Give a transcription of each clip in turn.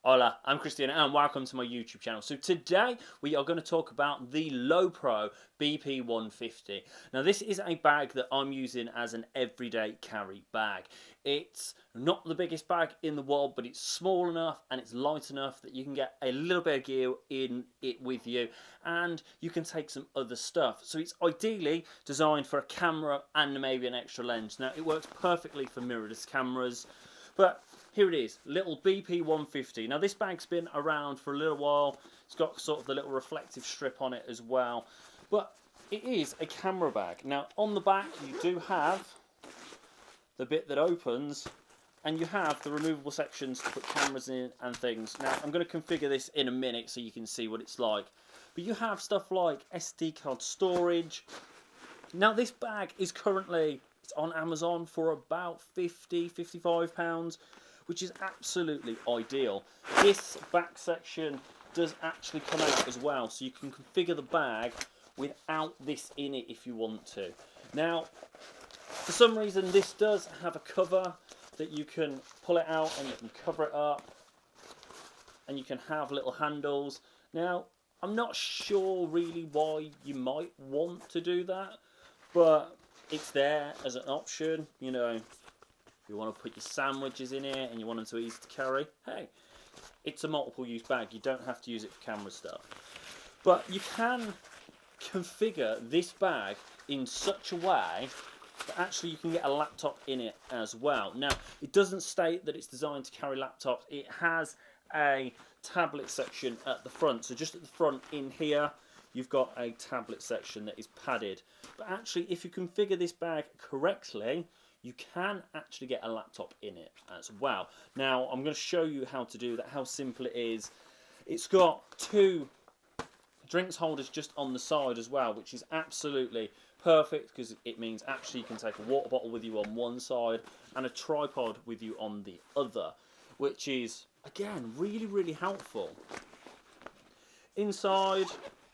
Hola, I'm Christian and welcome to my YouTube channel. So today we are going to talk about the Lowepro BP 150. Now this is a bag that I'm using as an everyday carry bag. It's not the biggest bag in the world, but it's small enough and it's light enough that you can get a little bit of gear in it with you and you can take some other stuff. So it's ideally designed for a camera and maybe an extra lens. Now it works perfectly for mirrorless cameras, but here it is, little BP 150. Now this bag's been around for a little while. It's got sort of the little reflective strip on it as well. But it is a camera bag. Now on the back you do have the bit that opens and you have the removable sections to put cameras in and things. Now I'm going to configure this in a minute so you can see what it's like. But you have stuff like SD card storage. Now this bag is currently, it's on Amazon for about £50–55, which is absolutely ideal. This back section does actually come out as well, so you can configure the bag without this in it if you want to. Now, for some reason this does have a cover that you can pull it out and you can cover it up and you can have little handles. Now, I'm not sure really why you might want to do that, but it's there as an option, you know. If you want to put your sandwiches in it and you want them to be easy to carry, hey, it's a multiple use bag. You don't have to use it for camera stuff. But you can configure this bag in such a way that actually you can get a laptop in it as well. Now, it doesn't state that it's designed to carry laptops. It has a tablet section at the front. So just at the front in here, you've got a tablet section that is padded. But actually, if you configure this bag correctly, you can actually get a laptop in it as well. Now, I'm going to show you how to do that, how simple it is. It's got two drinks holders just on the side as well, which is absolutely perfect because it means actually you can take a water bottle with you on one side and a tripod with you on the other, which is, again, really, really helpful. Inside,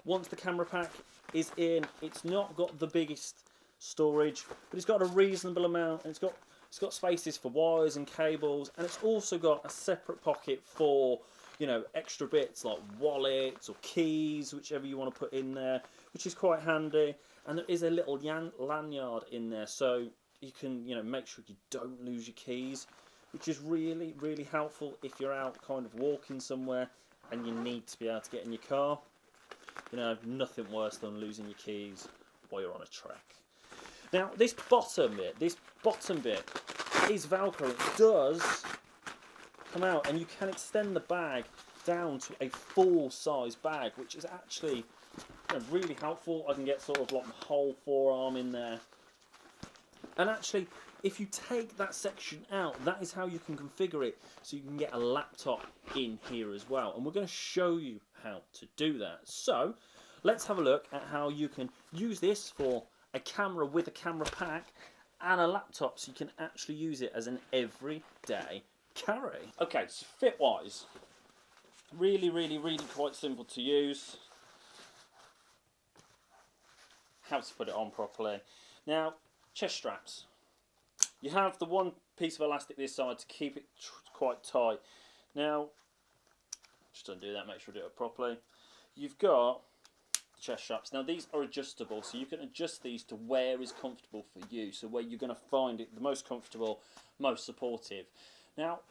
once the camera pack is in, it's not got the biggest storage, but it's got a reasonable amount, and it's got spaces for wires and cables, and it's also got a separate pocket for, you know, extra bits like wallets or keys, whichever you want to put in there, which is quite handy. And there is a little lanyard in there, so you can, you know, make sure you don't lose your keys, which is really, really helpful if you're out kind of walking somewhere and you need to be able to get in your car. You know, nothing worse than losing your keys while you're on a trek. Now, this bottom bit is Velcro. It does come out, and you can extend the bag down to a full-size bag, which is actually, you know, really helpful. I can get sort of like my whole forearm in there. And actually, if you take that section out, that is how you can configure it, so you can get a laptop in here as well. And we're going to show you how to do that. So, let's have a look at how you can use this for a camera with a camera pack and a laptop, so you can actually use it as an everyday carry. Okay, so fit-wise, really, really, really quite simple to use. How to put it on properly. Now, chest straps. You have the one piece of elastic this side to keep it quite tight. Now, just undo that, make sure I do it properly. You've got chest straps. Now these are adjustable, so you can adjust these to where is comfortable for you, so where you're going to find it the most comfortable, most supportive. Now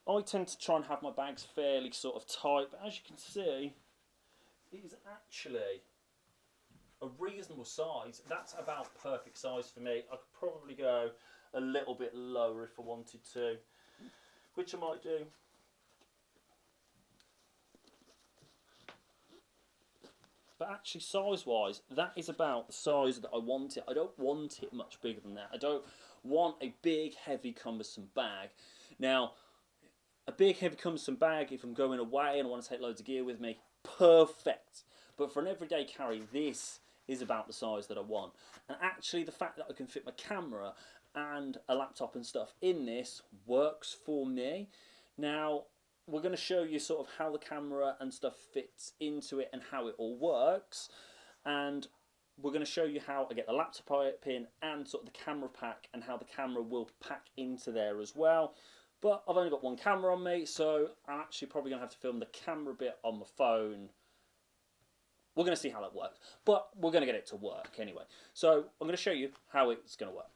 I tend to try and have my bags fairly sort of tight, but as you can see, it is actually a reasonable size. That's about perfect size for me. I could probably go a little bit lower if I wanted to, which I might do. But actually, size-wise, that is about the size that I want it. I don't want it much bigger than that. I don't want a big, heavy, cumbersome bag. Now, a big, heavy, cumbersome bag, if I'm going away and I want to take loads of gear with me, perfect. But for an everyday carry, this is about the size that I want. And actually, the fact that I can fit my camera and a laptop and stuff in this works for me. Now, we're going to show you sort of how the camera and stuff fits into it and how it all works, and we're going to show you how I get the laptop in and sort of the camera pack and how the camera will pack into there as well. But I've only got one camera on me, so I'm actually probably going to have to film the camera bit on my phone. We're going to see how that works, but we're going to get it to work anyway. So I'm going to show you how it's going to work.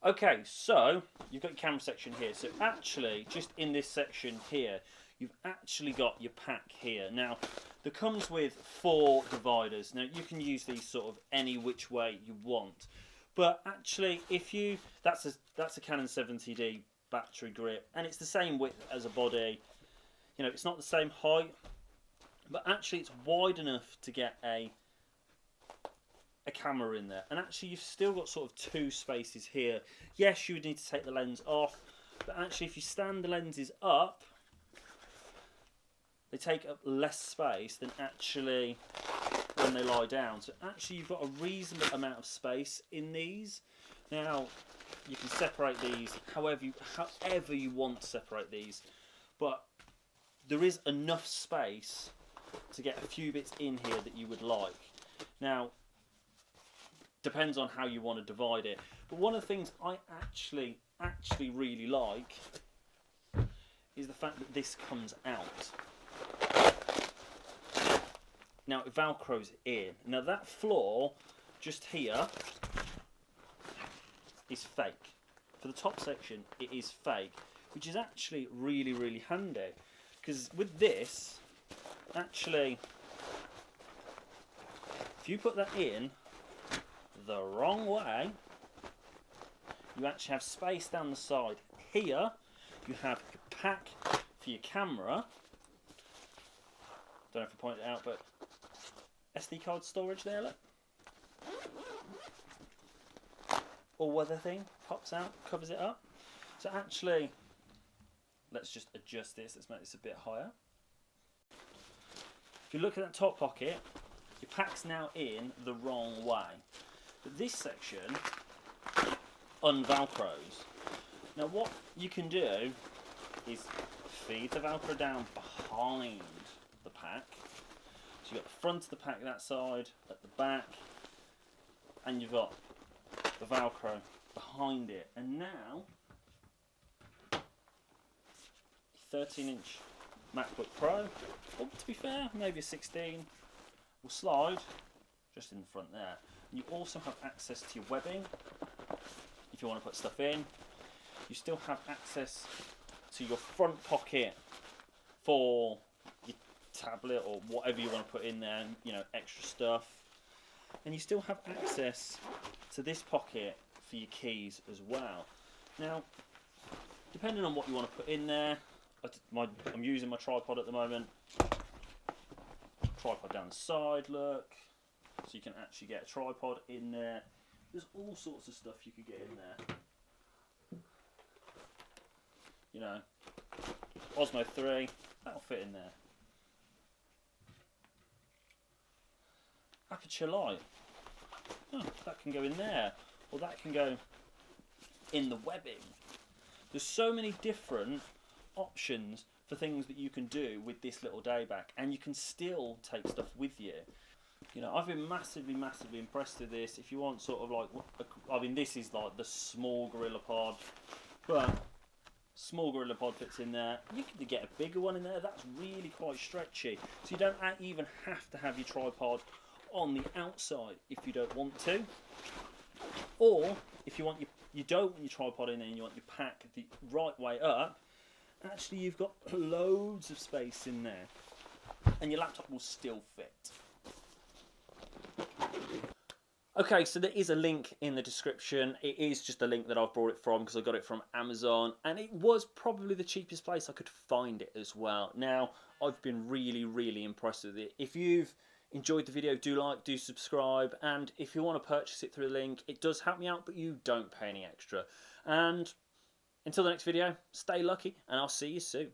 Okay, so you've got your camera section here. So actually, just in this section here, you've actually got your pack here. Now, there comes with 4 dividers. Now, you can use these sort of any which way you want. But actually, that's a Canon 70D battery grip, and it's the same width as a body. You know, it's not the same height, but actually it's wide enough to get a camera in there. And actually you've still got sort of 2 spaces here. Yes, you would need to take the lens off, but actually if you stand the lenses up, they take up less space than actually when they lie down. So actually you've got a reasonable amount of space in these. Now you can separate these however you want to separate these, but there is enough space to get a few bits in here that you would like. Now, depends on how you want to divide it. But one of the things I actually really like is the fact that this comes out. Now it velcros in. Now that floor just here is fake. For the top section it is fake, which is actually really handy, because with this, actually if you put that in the wrong way, you actually have space down the side. Here you have your pack for your camera. Don't know if I pointed it out, but SD card storage there, look. All weather thing pops out, covers it up. So actually, let's just adjust this, let's make this a bit higher. If you look at that top pocket, your pack's now in the wrong way. But this section unvelcros. Now what you can do is feed the velcro down behind the pack. So you've got the front of the pack that side, at the back, and you've got the velcro behind it. And now 13-inch MacBook Pro, or to be fair, maybe a 16, will slide just in the front there. You also have access to your webbing if you want to put stuff in. You still have access to your front pocket for your tablet or whatever you want to put in there, you know, extra stuff. And you still have access to this pocket for your keys as well. Now, depending on what you want to put in there, I'm using my tripod at the moment. Tripod down the side, look. So you can actually get a tripod in there. There's all sorts of stuff you could get in there. You know, Osmo 3, that'll fit in there. Aperture light, oh, that can go in there, or that can go in the webbing. There's so many different options for things that you can do with this little dayback, and you can still take stuff with you. You know, I've been massively impressed with this. If you want sort of like, I mean, this is like the small Gorilla Pod, but small Gorilla Pod fits in there. You can get a bigger one in there. That's really quite stretchy. So you don't even have to have your tripod on the outside if you don't want to. Or if you want you don't want your tripod in there and you want your pack the right way up, actually you've got loads of space in there, and your laptop will still fit. Okay, so there is a link in the description. It is just a link that I've brought it from because I got it from Amazon, and it was probably the cheapest place I could find it as well. Now, I've been really impressed with it. If you've enjoyed the video, do like, do subscribe, and if you want to purchase it through the link, it does help me out, but you don't pay any extra. And until the next video, stay lucky, and I'll see you soon.